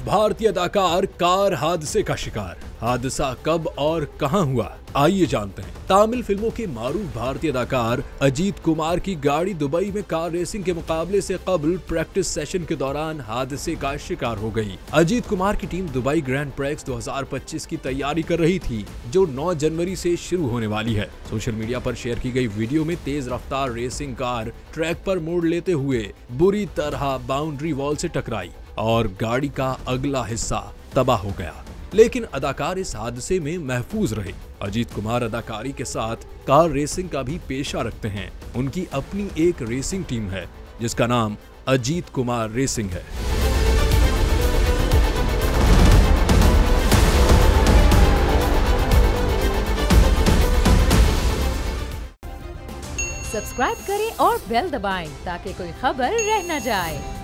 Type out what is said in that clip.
भारतीय अदाकार कार हादसे का शिकार। हादसा कब और कहां हुआ, आइए जानते हैं। तमिल फिल्मों के मारूफ भारतीय अदाकार अजीत कुमार की गाड़ी दुबई में कार रेसिंग के मुकाबले से कबल प्रैक्टिस सेशन के दौरान हादसे का शिकार हो गई। अजीत कुमार की टीम दुबई ग्रैंड प्रिक्स 2025 की तैयारी कर रही थी, जो 9 जनवरी से शुरू होने वाली है। सोशल मीडिया पर शेयर की गई वीडियो में तेज रफ्तार रेसिंग कार ट्रैक पर मोड़ लेते हुए बुरी तरह बाउंड्री वॉल से टकराई और गाड़ी का अगला हिस्सा तबाह हो गया। लेकिन अदाकार इस हादसे में महफूज रहे। अजीत कुमार अदाकारी के साथ कार रेसिंग का भी पेशा रखते हैं। उनकी अपनी एक रेसिंग टीम है जिसका नाम अजीत कुमार रेसिंग है। सब्सक्राइब करें और बेल दबाएं ताकि कोई खबर रह न जाए।